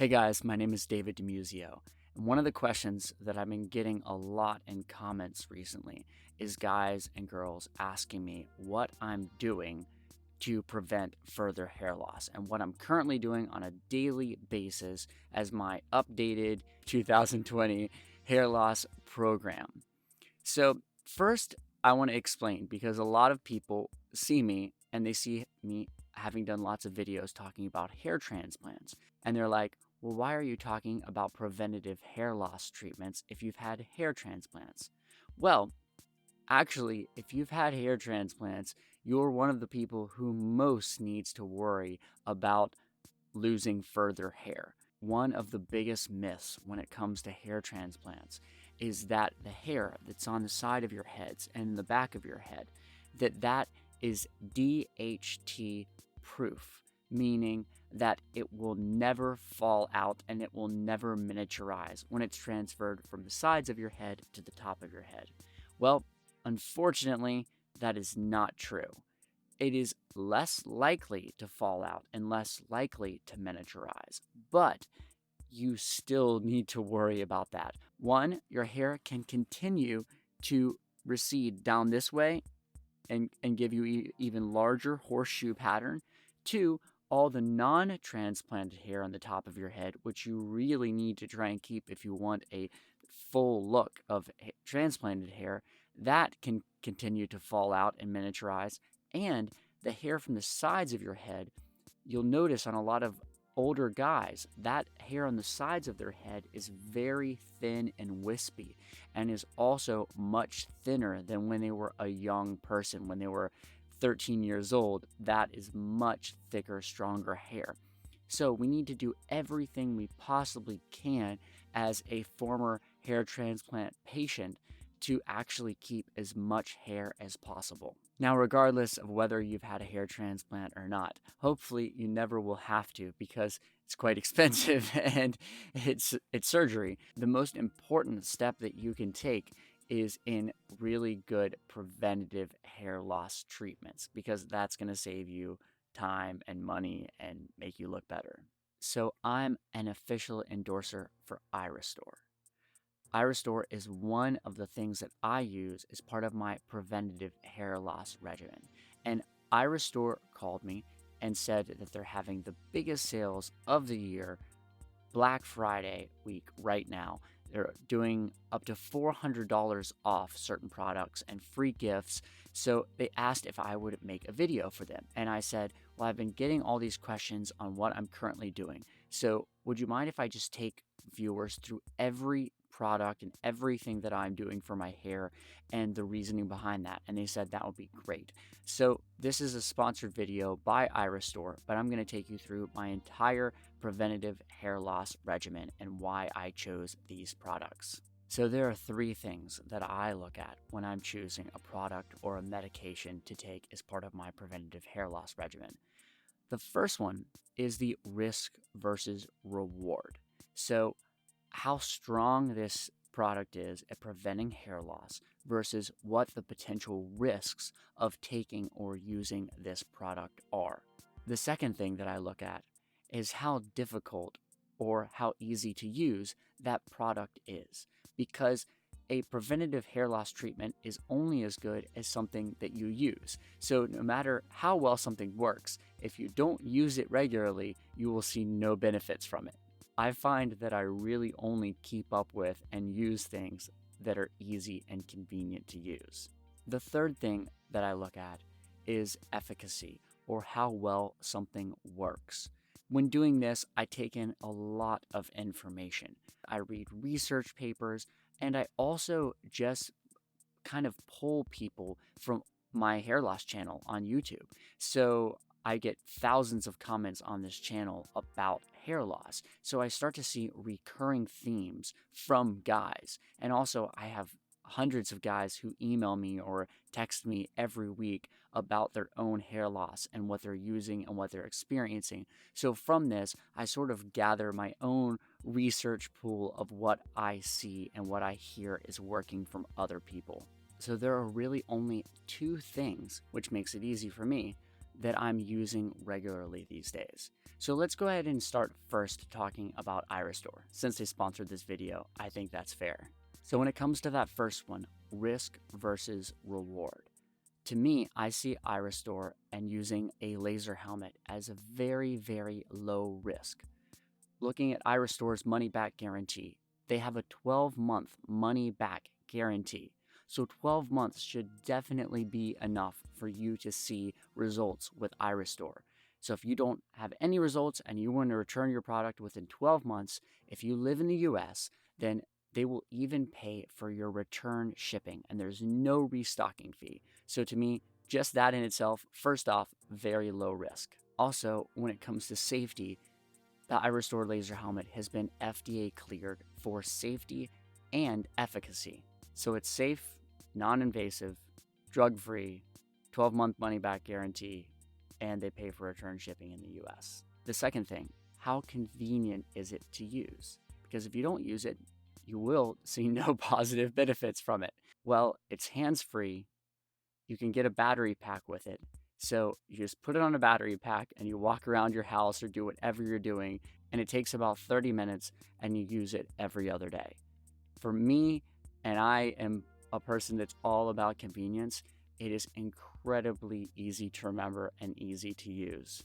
Hey guys, my name is David DeMuzio, and one of the questions that I've been getting a lot in comments recently is guys and girls asking me what I'm doing to prevent further hair loss and what I'm currently doing on a daily basis as my updated 2020 hair loss program. So, first, I want to explain because a lot of people see me and they see me having done lots of videos talking about hair transplants. And they're like, well, why are you talking about preventative hair loss treatments if you've had hair transplants? Well, actually, if you've had hair transplants, you're one of the people who most needs to worry about losing further hair. One of the biggest myths when it comes to hair transplants is that the hair that's on the side of your heads and the back of your head, that is DHT proof, meaning that it will never fall out and it will never miniaturize when it's transferred from the sides of your head to the top of your head. Well, unfortunately, that is not true. It is less likely to fall out and less likely to miniaturize, but you still need to worry about that. One, your hair can continue to recede down this way and give you even larger horseshoe pattern. Two, all the non-transplanted hair on the top of your head, which you really need to try and keep if you want a full look of transplanted hair, that can continue to fall out and miniaturize. And the hair from the sides of your head, you'll notice on a lot of older guys, that hair on the sides of their head is very thin and wispy and is also much thinner than when they were a young person. When they were 13 years old, that is much thicker, stronger hair. So we need to do everything we possibly can as a former hair transplant patient to actually keep as much hair as possible. Now, regardless of whether you've had a hair transplant or not, hopefully you never will have to because it's quite expensive and it's surgery. The most important step that you can take is in really good preventative hair loss treatments because that's going to save you time and money and make you look better. So I'm an official endorser for iRestore. iRestore is one of the things that I use as part of my preventative hair loss regimen. And iRestore called me and said that they're having the biggest sales of the year, Black Friday week right now. They're doing up to $400 off certain products and free gifts. So they asked if I would make a video for them. And I said, well, I've been getting all these questions on what I'm currently doing. So would you mind if I just take viewers through every product and everything that I'm doing for my hair and the reasoning behind that? And they said that would be great. So this is a sponsored video by iRestore, but I'm going to take you through my entire preventative hair loss regimen and why I chose these products. So there are three things that I look at when I'm choosing a product or a medication to take as part of my preventative hair loss regimen. The first one is the risk versus reward. So how strong this product is at preventing hair loss versus what the potential risks of taking or using this product are. The second thing that I look at is how difficult or how easy to use that product is, because a preventative hair loss treatment is only as good as something that you use. So no matter how well something works, if you don't use it regularly, you will see no benefits from it. I find that I really only keep up with and use things that are easy and convenient to use. The third thing that I look at is efficacy, or how well something works. When doing this, I take in a lot of information. I read research papers, and I also just kind of pull people from my hair loss channel on YouTube. So I get thousands of comments on this channel about hair loss. So I start to see recurring themes from guys. And also I have hundreds of guys who email me or text me every week about their own hair loss and what they're using and what they're experiencing. So from this, I sort of gather my own research pool of what I see and what I hear is working from other people. So there are really only two things, which makes it easy for me, that I'm using regularly these days. So let's go ahead and start first talking about Iristor. Since they sponsored this video, I think that's fair. So when it comes to that first one, risk versus reward. To me, I see Iristor and using a laser helmet as a very, very low risk. Looking at Iristor's money back guarantee, they have a 12-month money back guarantee. So 12 months should definitely be enough for you to see results with Iristor. So if you don't have any results and you want to return your product within 12 months, if you live in the US, then they will even pay for your return shipping, and there's no restocking fee. So to me, just that in itself, first off, very low risk. Also, when it comes to safety, the Iristor laser helmet has been FDA cleared for safety and efficacy. So it's safe, non-invasive, drug-free, 12-month money-back guarantee, and they pay for return shipping in the US. The second thing, how convenient is it to use? Because if you don't use it, you will see no positive benefits from it. Well, it's hands-free. You can get a battery pack with it. So you just put it on a battery pack and you walk around your house or do whatever you're doing, and it takes about 30 minutes and you use it every other day. For me, and I am a person that's all about convenience, it is incredibly easy to remember and easy to use.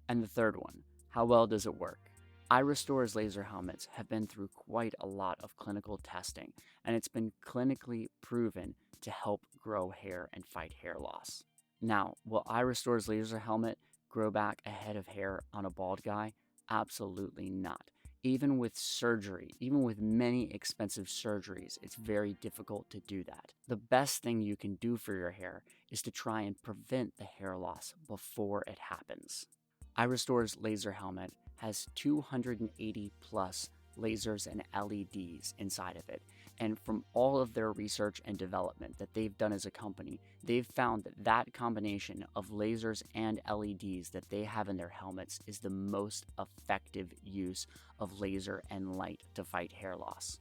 And the third one, how well does it work? Iristor's laser helmets have been through quite a lot of clinical testing, and it's been clinically proven to help grow hair and fight hair loss. Now, will Iristor's laser helmet grow back a head of hair on a bald guy? Absolutely not. Even with surgery, even with many expensive surgeries, it's very difficult to do that. The best thing you can do for your hair is to try and prevent the hair loss before it happens. Iristor's laser helmet has 280 plus lasers and LEDs inside of it. And from all of their research and development that they've done as a company, they've found that that combination of lasers and LEDs that they have in their helmets is the most effective use of laser and light to fight hair loss.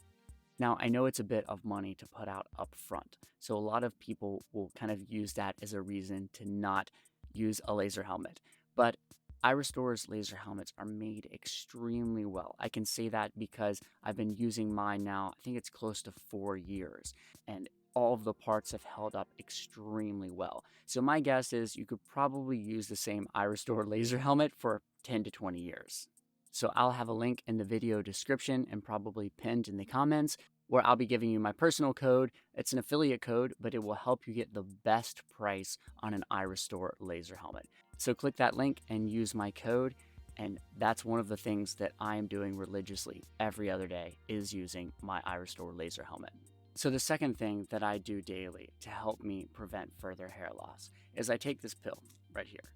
Now, I know it's a bit of money to put out up front, so a lot of people will kind of use that as a reason to not use a laser helmet. But Iristor's laser helmets are made extremely well. I can say that because I've been using mine now, I think it's close to 4 years, and all of the parts have held up extremely well. So my guess is you could probably use the same Iristor laser helmet for 10 to 20 years. So I'll have a link in the video description and probably pinned in the comments where I'll be giving you my personal code. It's an affiliate code, but it will help you get the best price on an Iristor laser helmet. So click that link and use my code, and that's one of the things that I am doing religiously every other day is using my Iristor laser helmet. So the second thing that I do daily to help me prevent further hair loss is I take this pill right here,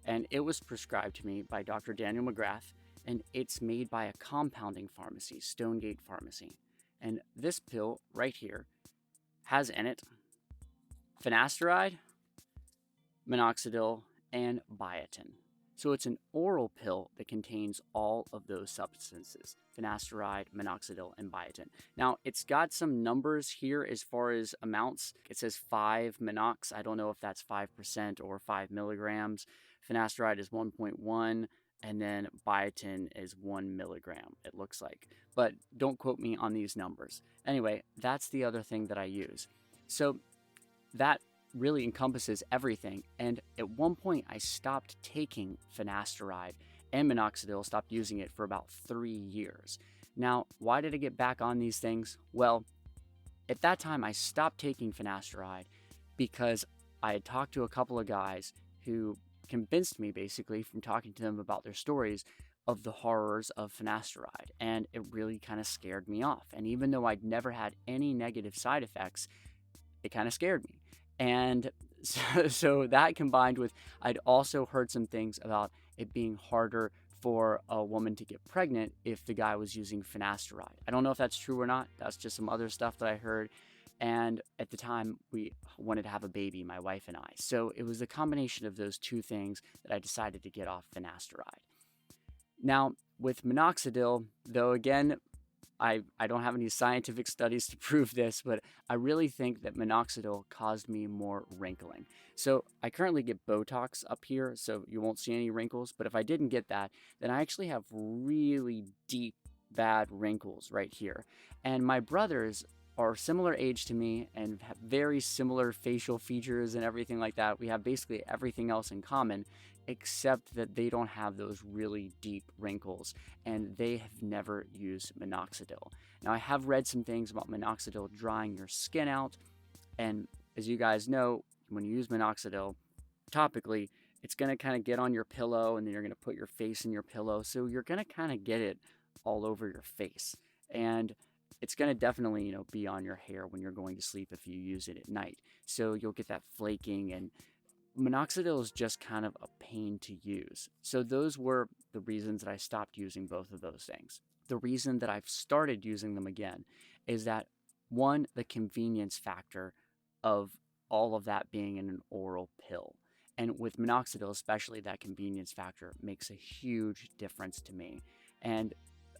and it was prescribed to me by Dr. Daniel McGrath, and it's made by a compounding pharmacy, Stonegate Pharmacy. And this pill right here has in it Finasteride, Minoxidil, and biotin. So it's an oral pill that contains all of those substances, finasteride, minoxidil, and biotin. Now, it's got some numbers here as far as amounts. It says 5 minox. I don't know if that's 5% or 5 milligrams. Finasteride is 1.1, and then biotin is 1 milligram, it looks like. But don't quote me on these numbers. Anyway, that's the other thing that I use. So that really encompasses everything, and at one point I stopped taking finasteride and minoxidil, stopped using it for about 3 years. Now, why did I get back on these things? Well, at that time I stopped taking finasteride because I had talked to a couple of guys who convinced me, basically, from talking to them about their stories, of the horrors of finasteride, and it really kind of scared me off. And even though I'd never had any negative side effects, it kind of scared me. And so that combined with, I'd also heard some things about it being harder for a woman to get pregnant if the guy was using finasteride. I don't know if that's true or not. That's just some other stuff that I heard. And at the time, we wanted to have a baby, my wife and I. So it was the combination of those two things that I decided to get off finasteride. Now, with minoxidil, though, again, I don't have any scientific studies to prove this, but I really think that minoxidil caused me more wrinkling. So I currently get Botox up here, so you won't see any wrinkles. But if I didn't get that, then I actually have really deep, bad wrinkles right here. And my brothers are similar age to me and have very similar facial features and everything like that. We have basically everything else in common, except that they don't have those really deep wrinkles and they have never used minoxidil. Now, I have read some things about minoxidil drying your skin out, and as you guys know, when you use minoxidil topically, it's going to kind of get on your pillow and then you're going to put your face in your pillow. So you're going to kind of get it all over your face. And it's going to definitely, be on your hair when you're going to sleep if you use it at night. So you'll get that flaking, and minoxidil is just kind of a pain to use. So those were the reasons that I stopped using both of those things. The reason that I've started using them again is that, one, the convenience factor of all of that being in an oral pill. And with minoxidil, especially, that convenience factor makes a huge difference to me. And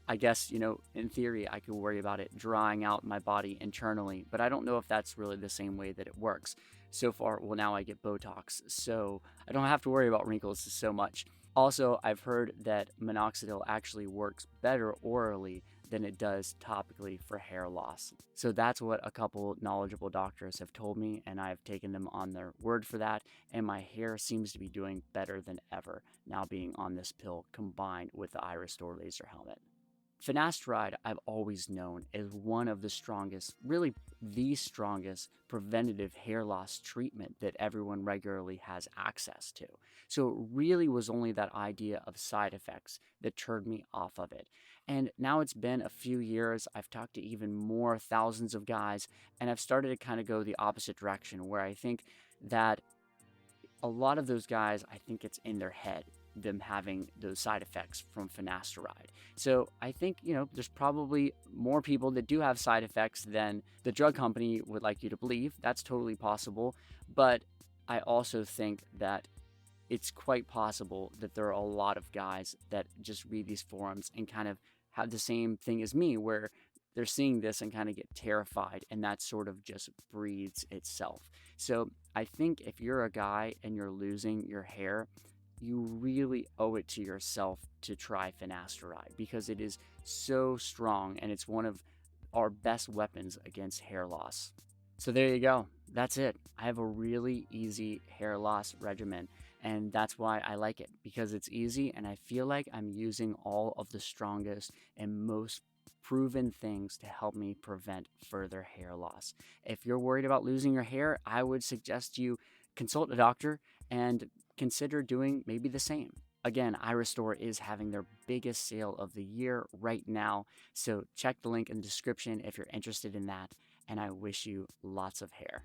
I guess, in theory, I could worry about it drying out my body internally, but I don't know if that's really the same way that it works. So far, well, now I get Botox, so I don't have to worry about wrinkles so much. Also, I've heard that minoxidil actually works better orally than it does topically for hair loss. So that's what a couple knowledgeable doctors have told me, and I've taken them on their word for that, and my hair seems to be doing better than ever now being on this pill combined with the iRestore laser helmet. Finasteride, I've always known, is one of the strongest, really the strongest preventative hair loss treatment that everyone regularly has access to. So it really was only that idea of side effects that turned me off of it. And now it's been a few years. I've talked to even more thousands of guys, and I've started to kind of go the opposite direction, where I think that a lot of those guys, I think it's in their head, them having those side effects from finasteride. So I think, there's probably more people that do have side effects than the drug company would like you to believe. That's totally possible. But I also think that it's quite possible that there are a lot of guys that just read these forums and kind of have the same thing as me, where they're seeing this and kind of get terrified, and that sort of just breeds itself. So I think if you're a guy and you're losing your hair, you really owe it to yourself to try finasteride, because it is so strong and it's one of our best weapons against hair loss. So there you go. That's it. I have a really easy hair loss regimen, and that's why I like it, because it's easy and I feel like I'm using all of the strongest and most proven things to help me prevent further hair loss. If you're worried about losing your hair, I would suggest you consult a doctor and consider doing maybe the same. Again, iRestore is having their biggest sale of the year right now, so check the link in the description if you're interested in that, and I wish you lots of hair.